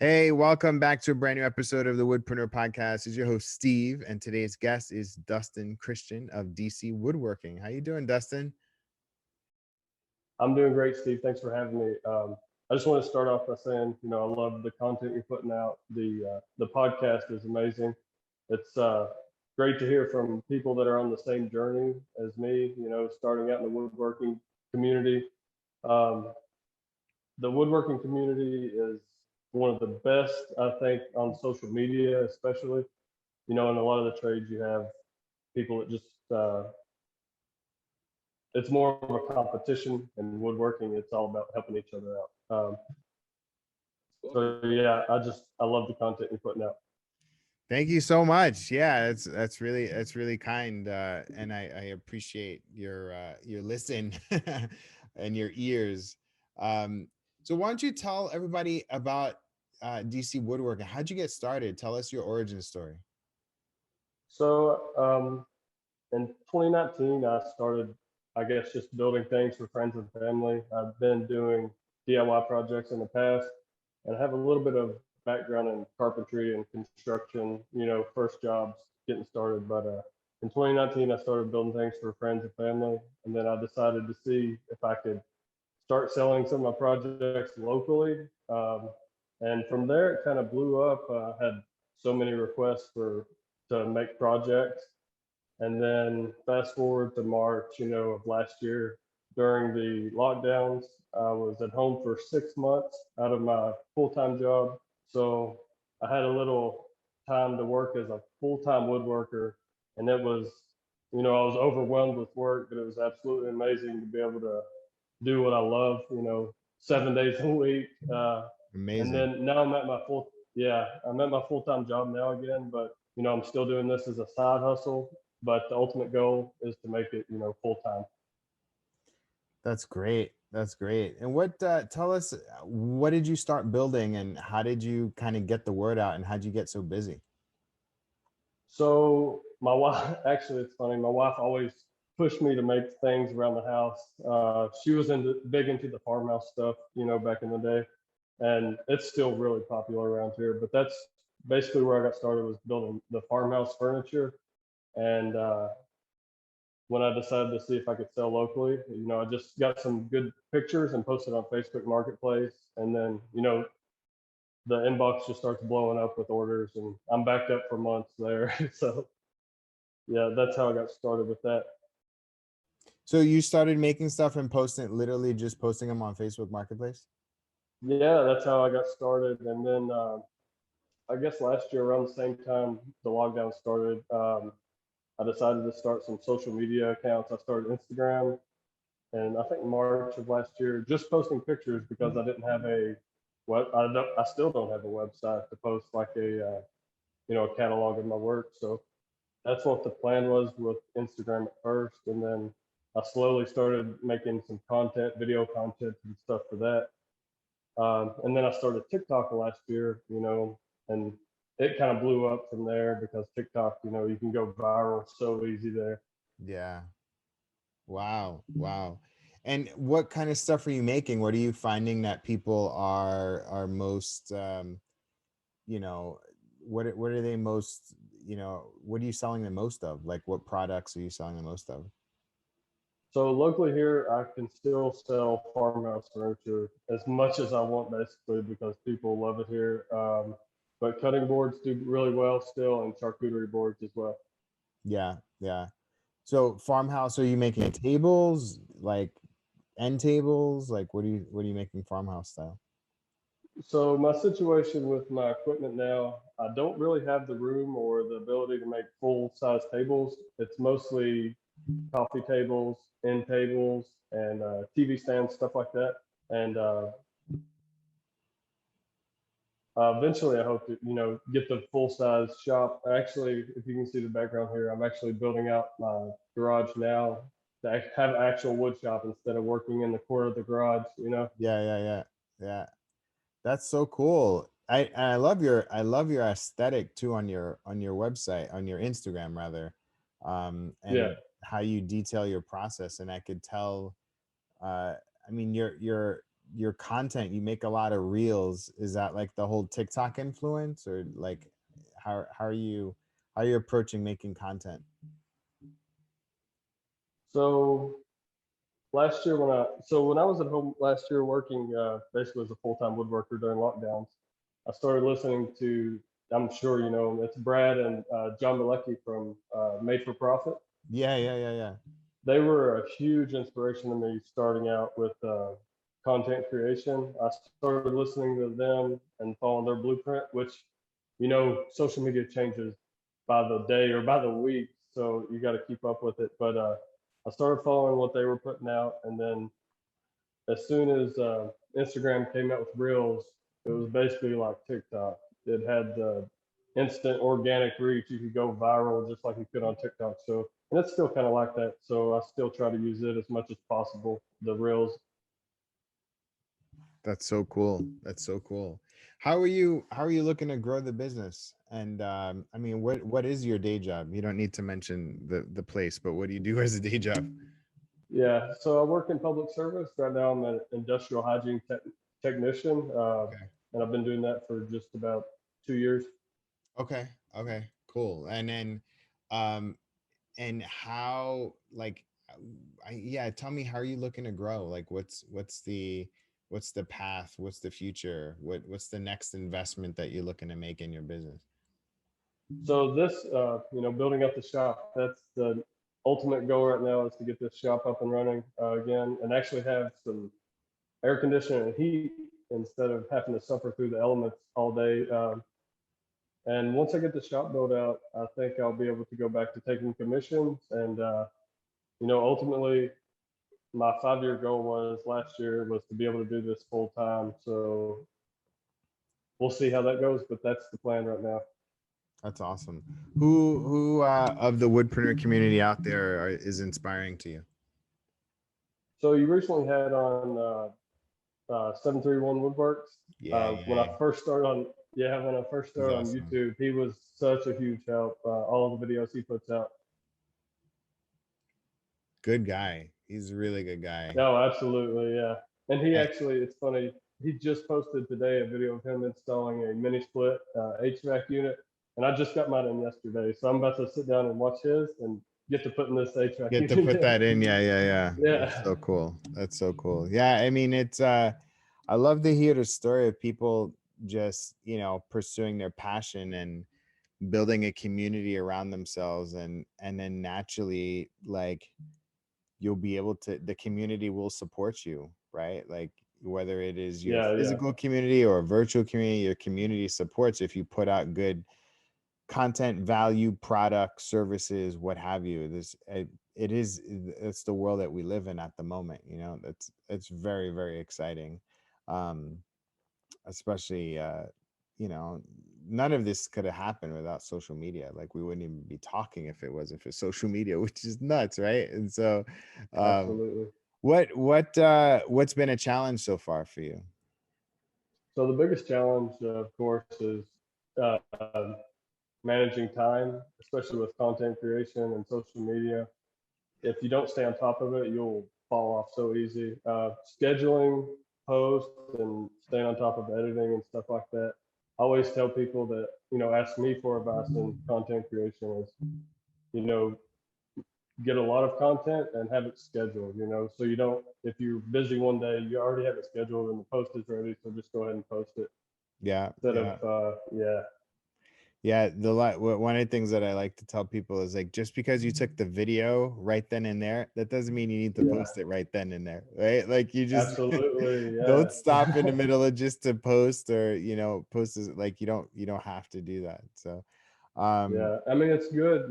Hey, welcome back to a brand new episode of the Woodpreneur Podcast. This is your host, Steve, and today's guest is Dustin Christian of DC Woodworking. How you doing, Dustin? I'm doing great, Steve. Thanks for having me. I just want to start off by saying, I love the content you're putting out. The podcast is amazing. It's great to hear from people that are on the same journey as me. Starting out in the woodworking community. Um, the woodworking community is one of the best, I think, on social media, especially. In a lot of the trades, you have people that just it's more of a competition. In woodworking, it's all about helping each other out. So yeah, I love the content you're putting out. Thank you so much. Yeah, that's really kind, and I appreciate your listen and your ears. So why don't you tell everybody about DC Woodworking? How'd you get started? Tell us your origin story. So in 2019, I started, I guess, just building things for friends and family. I've been doing DIY projects in the past, and I have a little bit of background in carpentry and construction. First jobs getting started. But in 2019, I started building things for friends and family, and then I decided to see if I could start selling some of my projects locally. And from there, it kind of blew up. I had so many requests to make projects, and then fast forward to March, of last year, during the lockdowns, I was at home for 6 months out of my full-time job. So I had a little time to work as a full-time woodworker, and I was overwhelmed with work, but it was absolutely amazing to be able to do what I love, 7 days a week. And Amazing. then now I'm at my full-time job now again, but I'm still doing this as a side hustle. But the ultimate goal is to make it, full time. That's great. That's great. And what tell us what did you start building and how did you kind of get the word out and how'd you get so busy? So my wife, actually, it's funny. My wife always pushed me to make things around the house. She was big into the farmhouse stuff, back in the day, and it's still really popular around here. But that's basically where I got started, was building the farmhouse furniture. And when I decided to see if I could sell locally, I just got some good pictures and posted on Facebook Marketplace, and then the inbox just starts blowing up with orders, and I'm backed up for months there. So yeah, that's how I got started with that. So you started making stuff and literally just posting them on Facebook Marketplace? Yeah, that's how I got started. And then I guess last year around the same time the lockdown started, I decided to start some social media accounts. I started Instagram, and I think March of last year, just posting pictures because I didn't have I still don't have a website to post like a catalog of my work. So that's what the plan was with Instagram at first, and then I slowly started making some content, video content and stuff for that. And then I started TikTok last year, and it kind of blew up from there because TikTok, you can go viral so easy there. Yeah. Wow. Wow. And what kind of stuff are you making? What are you finding that people are most you know, what are they most, what are you selling the most of? Like what products are you selling the most of? So locally here, I can still sell farmhouse furniture as much as I want, basically, because people love it here. But cutting boards do really well still, and charcuterie boards as well. Yeah, yeah. So farmhouse, are you making tables, like end tables? Like what are you making farmhouse style? So my situation with my equipment now, I don't really have the room or the ability to make full size tables. It's mostly coffee tables, end tables, and TV stands, stuff like that. And eventually, I hope to get the full size shop. Actually, if you can see the background here, I'm actually building out my garage now to have an actual wood shop instead of working in the corner of the garage. Yeah, yeah, yeah. Yeah. That's so cool. I love your aesthetic too on your website, on your Instagram rather. Yeah. And how you detail your process, and I could tell I mean, your content, you make a lot of reels. Is that like the whole TikTok influence, or like how are you approaching making content? So when I was at home last year working basically as a full-time woodworker during lockdowns, I started listening to, I'm sure you know, it's Brad and John Malecki from Made for Profit. Yeah, yeah, yeah, yeah. They were a huge inspiration to me starting out with content creation. I started listening to them and following their blueprint, which, you know, social media changes by the day or by the week, so you got to keep up with it. But I started following what they were putting out, and then as soon as Instagram came out with Reels, it was basically like TikTok. It had the instant organic reach. You could go viral just like you could on TikTok. So, and it's still kind of like that. So I still try to use it as much as possible. The Reels. That's so cool. That's so cool. How are you looking to grow the business? And I mean, what is your day job? You don't need to mention the place, but what do you do as a day job? Yeah. So I work in public service right now. I'm an industrial hygiene technician, Okay. and I've been doing that for just about 2 years. Okay. Okay. Cool. And then um and how like yeah, tell me, how are you looking to grow? Like what's the path? What's the future? What's the next investment that you're looking to make in your business? So this, building up the shop, that's the ultimate goal right now is to get this shop up and running again and actually have some air conditioning and heat instead of having to suffer through the elements all day. And once I get the shop built out, I think I'll be able to go back to taking commissions. And, ultimately, my 5 year goal was last year was to be able to do this full time. So we'll see how that goes, but that's the plan right now. That's awesome. Who of the woodpreneur community out there is inspiring to you? So you recently had on 731 Woodworks. Yeah, When yeah. I first started on, yeah, when I first He's started on awesome. YouTube, he was such a huge help. All of the videos he puts out. Good guy. He's a really good guy. No, absolutely, yeah. And he Eh, actually, it's funny. He just posted today a video of him installing a mini split HVAC unit, and I just got mine in yesterday. So I'm about to sit down and watch his and get to putting this HVAC Get to unit put in. that in. Yeah, yeah, yeah. That's Yeah, so cool. That's so cool. Yeah, I mean, it's I love to hear the story of people just, pursuing their passion and building a community around themselves, and then naturally, like, you'll be able to the community will support you, right? Like, whether it is your yeah, yeah, physical community or a virtual community, your community supports if you put out good content, value, product, services, what have you. It's the world that we live in at the moment. That's it's very, very exciting. um Especially, you know none of this could have happened without social media. Like, we wouldn't even be talking if it wasn't for social media, which is nuts, right? And so, um absolutely. what's been a challenge so far for you? So the biggest challenge, of course, is uh, managing time, especially with content creation and social media. If you don't stay on top of it, you'll fall off so easy. Scheduling posts and staying on top of editing and stuff like that. I always tell people that, ask me for advice in content creation is, you know, get a lot of content and have it scheduled, so you don't, if you're busy one day, you already have it scheduled and the post is ready. So just go ahead and post it Yeah, instead of, yeah. yeah, Yeah, one of the things that I like to tell people is, like, just because you took the video right then and there, that doesn't mean you need to yeah, post it right then and there, right? Like, you just absolutely. don't Yeah. stop in the middle of just to post, or post is like, you don't have to do that. So, um, Yeah, I mean it's good,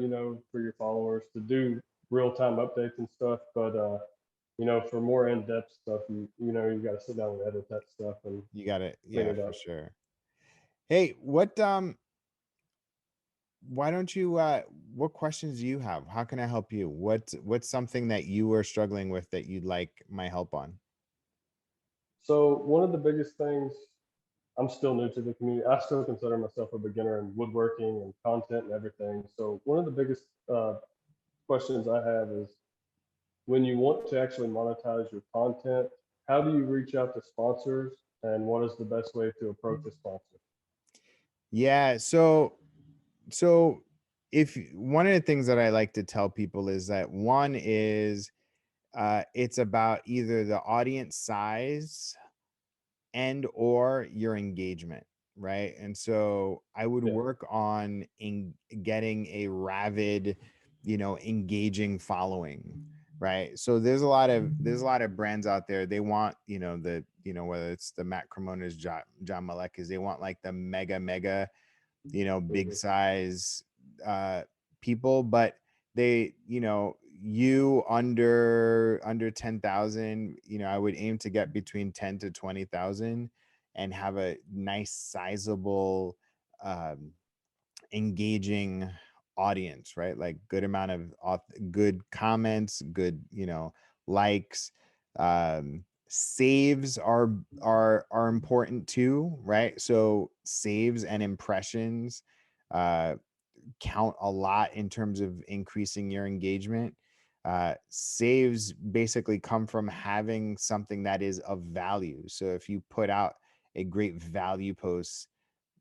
for your followers to do real time updates and stuff, but for more in depth stuff, you got to sit down and edit that stuff and you got it, clean yeah, it for up. sure. Hey, why don't you what questions do you have? How can I help you? What's something that you are struggling with that you'd like my help on? So one of the biggest things, I'm still new to the community. I still consider myself a beginner in woodworking and content and everything. So one of the biggest questions I have is when you want to actually monetize your content, how do you reach out to sponsors, and what is the best way to approach a sponsor? Yeah. So if one of the things that I like to tell people is that one is it's about either the audience size and or your engagement, right? And so I would Yeah. work on getting a rabid, engaging following, right? So there's a lot of brands out there. They want, whether it's the Matt Cremona's, John Malekas, they want like the mega, big Hmm. size people, but they, you under 10,000, I would aim to get between 10 to 20,000 and have a nice sizable um engaging audience, right? Like good amount of good comments, good, likes. Saves are important too, right? So saves and impressions uh count a lot in terms of increasing your engagement. Saves basically come from having something that is of value. So if you put out a great value post,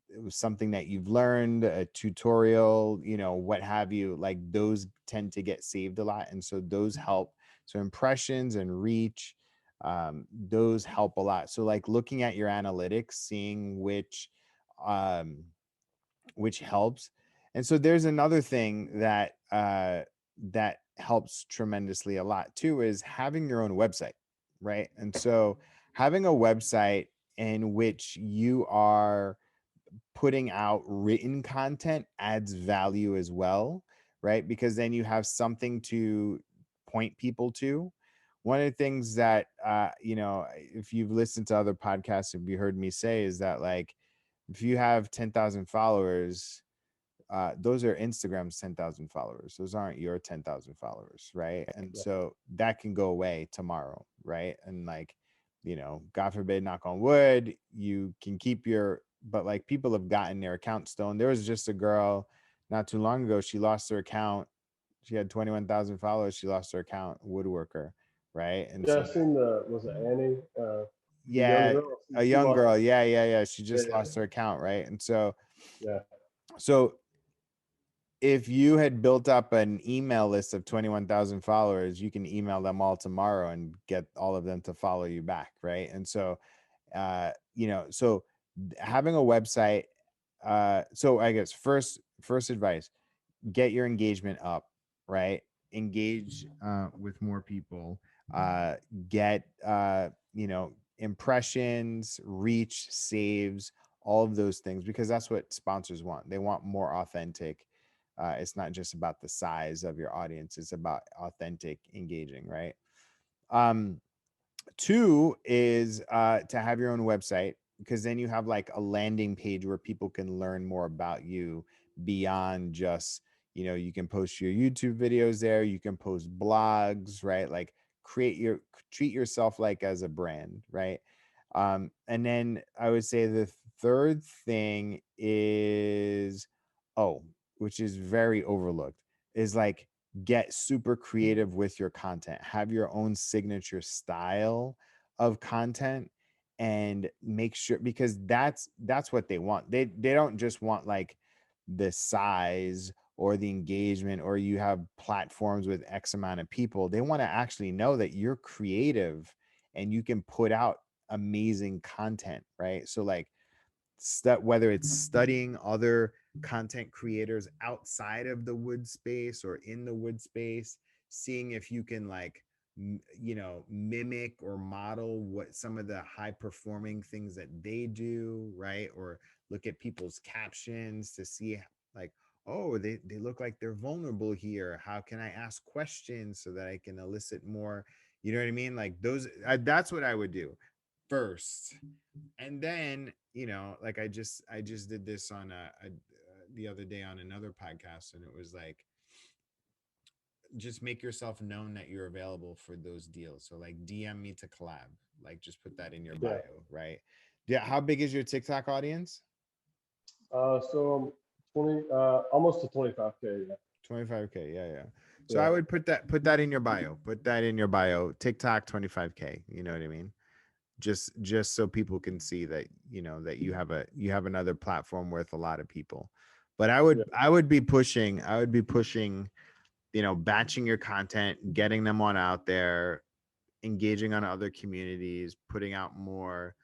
it was something that you've learned, a tutorial, what have you, like those tend to get saved a lot. And so those help. So impressions and reach, those help a lot. So like looking at your analytics, seeing um, which helps. And so there's another thing that helps tremendously a lot too, is having your own website, right? And so having a website in which you are putting out written content adds value as well, right? Because then you have something to point people to. One of the things that, if you've listened to other podcasts, if you heard me say, is that like, if you have 10,000 followers, those are Instagram's 10,000 followers. Those aren't your 10,000 followers, right? And Yeah. so that can go away tomorrow, right? And like, God forbid, knock on wood, you can keep but like people have gotten their account stolen. There was just a girl not too long ago, she lost her account. She had 21,000 followers. She lost her account, woodworker, right? And Yeah, so I seen was it Annie, the young yeah, girl? a She young lost. girl. Yeah. She Yeah, just lost her account, right? And so, yeah, so if you had built up an email list of 21,000 followers, you can email them all tomorrow and get all of them to follow you back, right? And so, so having a website, so I guess first advice, get your engagement up, right? Engage with more people, uh, get impressions, reach, saves, all of those things, because that's what sponsors want. They want more authentic. It's not just about the size of your audience, it's about authentic engaging, right? um Two is to have your own website, because then you have like a landing page where people can learn more about you beyond just, you can post your YouTube videos there, you can post blogs, right? Like treat yourself like as a brand, right? And then I would say the third thing is, oh, which is very overlooked, is like get super creative with your content. Have your own signature style of content, and make sure, because that's what they want. They don't just want like the size or the engagement, or you have platforms with X amount of people. They want to actually know that you're creative and you can put out amazing content, right? So like, whether it's studying other content creators outside of the wood space or in the wood space, seeing if you can like mimic or model what some of the high performing things that they do, right? Or look at people's captions to see like, oh, they look like they're vulnerable here, how can I ask questions so that I can elicit more, you know what I mean? Like those, that's what I would do first. And then, like I just did this on the other day on another podcast, and it was like, just make yourself known that you're available for those deals. So like DM me to collab, like just put that in your yeah. bio, right? Yeah. How big is your TikTok audience? So 20, almost to 25K. Yeah, 25K. Yeah. So I yeah, would put that in your bio. Put that in your bio. TikTok 25K. You know what I mean? just so people can see that, that you have another platform with a lot of people. But Yeah. I would be pushing, batching your content, getting them on out there, engaging on other communities, putting out more.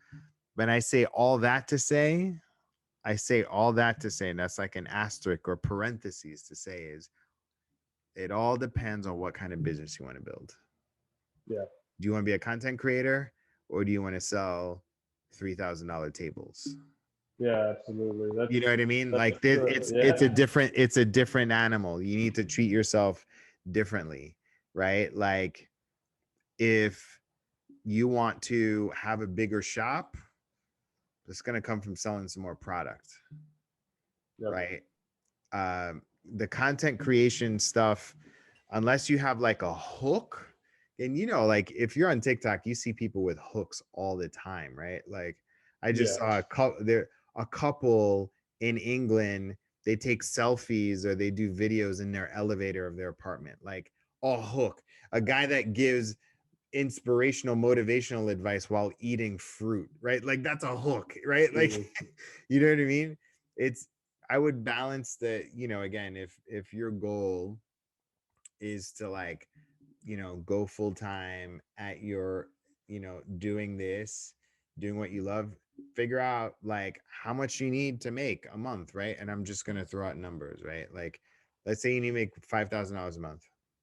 When I say all that to say, I say all that to say, and that's like an asterisk or parentheses to say, is it all depends on what kind of business you want to build. Yeah. Do you want to be a content creator, or do you want to sell $3,000 tables? Yeah, absolutely. You know what I mean? That's Like true. it's Yeah. a different animal. You need to treat yourself differently, right? Like if you want to have a bigger shop, it's going to come from selling some more product, Yep. right? The content creation stuff, unless you have like a hook, and like if you're on TikTok, you see people with hooks all the time, right? Like I just Yeah. saw a couple in England, they take selfies or they do videos in their elevator of their apartment, like a hook, a guy that gives inspirational motivational advice while eating fruit, right? Like that's a hook, right? Like Absolutely. you know what I mean? It's I would balance the, again, if your goal is to like, go full time at your, doing this, doing what you love, figure out like how much you need to make a month, right? And I'm just gonna throw out numbers, right? Like let's say you need to make $5,000 a month.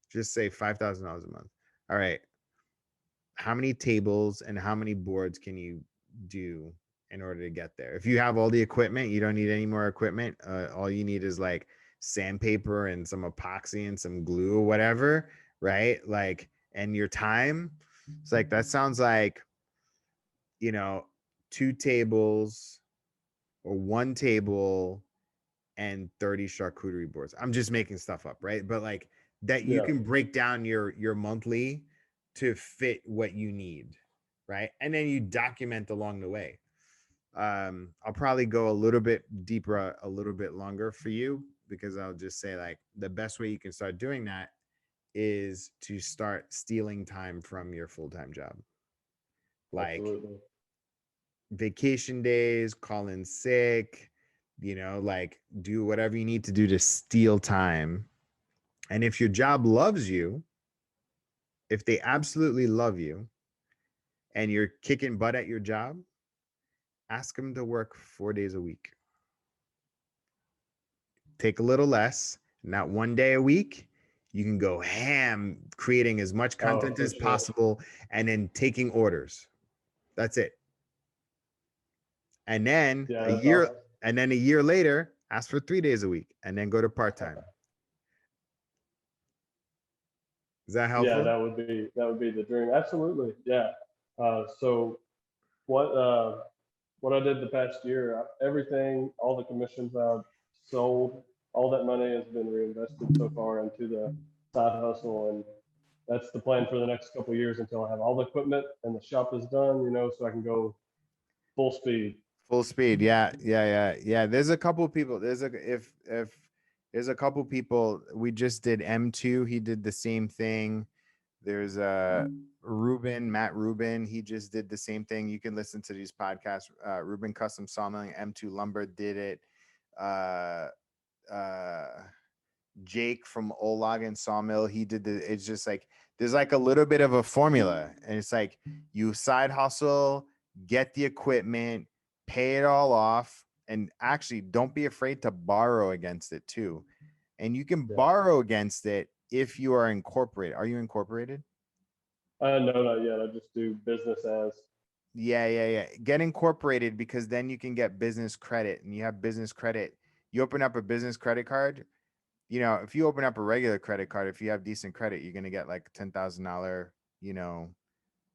Just say $5,000 a month. All right, how many tables and how many boards can you do in order to get there? If you have all the equipment, you don't need any more equipment. All you need is like sandpaper and some epoxy and some glue or whatever, right? Like, and your time. It's like that sounds like, you know, two tables or one table and 30 charcuterie boards. I'm just making stuff up, right? But like that you Yeah. can break down your monthly to fit what you need, right? And then you document along the way. I'll probably go a little bit deeper, a little bit longer for you, because I'll just say like the best way you can start doing that is to start stealing time from your full-time job. Like Absolutely. vacation days, call in sick, like do whatever you need to do to steal time. And if your job loves you, if they absolutely love you and you're kicking butt at your job, ask them to work 4 days a week. Take a little less, not one day a week. You can go ham creating as much Oh, content for as sure. possible and then taking orders. That's it. And then Yeah, a that's year awesome. and then a year later, ask for 3 days a week and then go to part-time. Is that Yeah, helpful? that would be the dream. Absolutely. Yeah. So what what I did the past year, everything, all the commissions I've sold, all that money has been reinvested so far into the side hustle, and that's the plan for the next couple of years until I have all the equipment and the shop is done, so I can go full speed. Full speed. Yeah, yeah, yeah, yeah. There's a couple people. If there's a couple people. We just did M2. He did the same thing. There's Matt Rubin. He just did the same thing. You can listen to these podcasts. Rubin Custom Sawmilling, M2 Lumber did it. Uh, uh, Jake from Olagan Sawmill, he did the. It's just like there's like a little bit of a formula, and it's like you side hustle, get the equipment, pay it all off, and actually don't be afraid to borrow against it too. And you can Yeah. borrow against it if you are incorporated. Are you incorporated? No, not yet. I just do business as. Yeah, yeah, yeah. Get incorporated, because then you can get business credit, and you have business credit. You open up a business credit card. If you open up a regular credit card, if you have decent credit, you're gonna get like $10,000,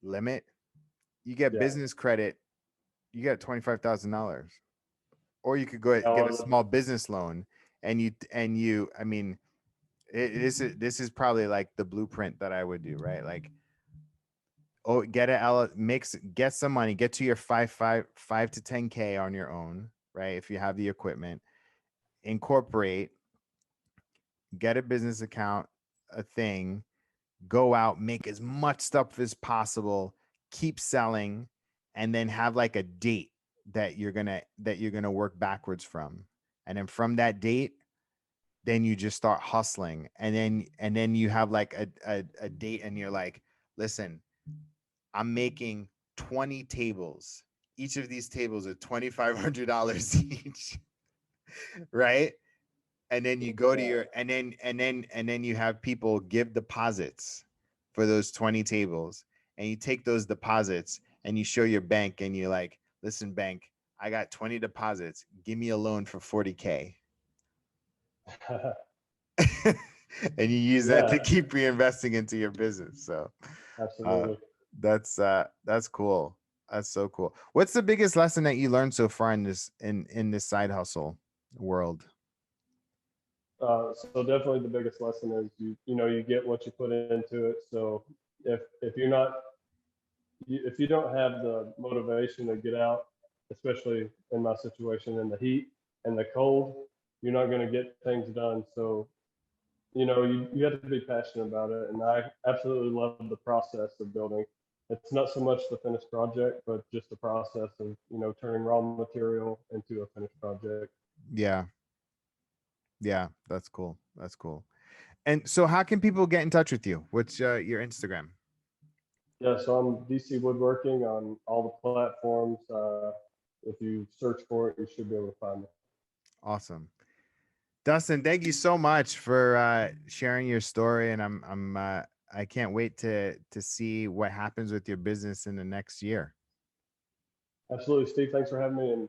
limit. You get Yeah. business credit, you get $25,000, or you could go Yeah, get a small business loan, I mean, this is probably like the blueprint that I would do, right? Like, oh, get some money, get to your 5 to 10K on your own, right? If you have the equipment, incorporate, get a business account, a thing, go out, make as much stuff as possible, keep selling, and then have like a date that you're gonna work backwards from. And then from that date, then you just start hustling. And then you have like a date, and you're like, listen, I'm making 20 tables. Each of these tables are $2,500 each. Right. And then you go to your, and then you have people give deposits for those 20 tables, and you take those deposits and you show your bank, and you're like, listen, bank, I got 20 deposits, give me a loan for 40K. And you use that to Yeah, keep reinvesting into your business. So uh absolutely. that's cool. That's so cool. What's the biggest lesson that you learned so far in this side hustle world? So definitely the biggest lesson is you get what you put into it. So if you're not if you don't have the motivation to get out, especially in my situation in the heat and the cold, you're not going to get things done. So you have to be passionate about it, and I absolutely love the process of building. It's not so much the finished project, but just the process of turning raw material into a finished project. Yeah. Yeah, that's cool. That's cool. And so how can people get in touch with you? What's your Instagram? Yeah, so I'm DC Woodworking on all the platforms. If you search for it, you should be able to find it. Awesome. Dustin, thank you so much for sharing your story, and I can't wait to see what happens with your business in the next year. Absolutely, Steve. Thanks for having me. And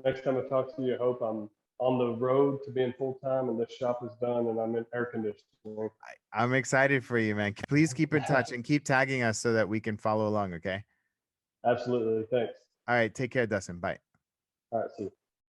next time I talk to you, I hope I'm on the road to being full time and this shop is done and I'm in air conditioning. I'm excited for you, man. Please keep in touch and keep tagging us so that we can follow along, okay? Absolutely. Thanks. All right, take care, Dustin. Bye. All right. See you.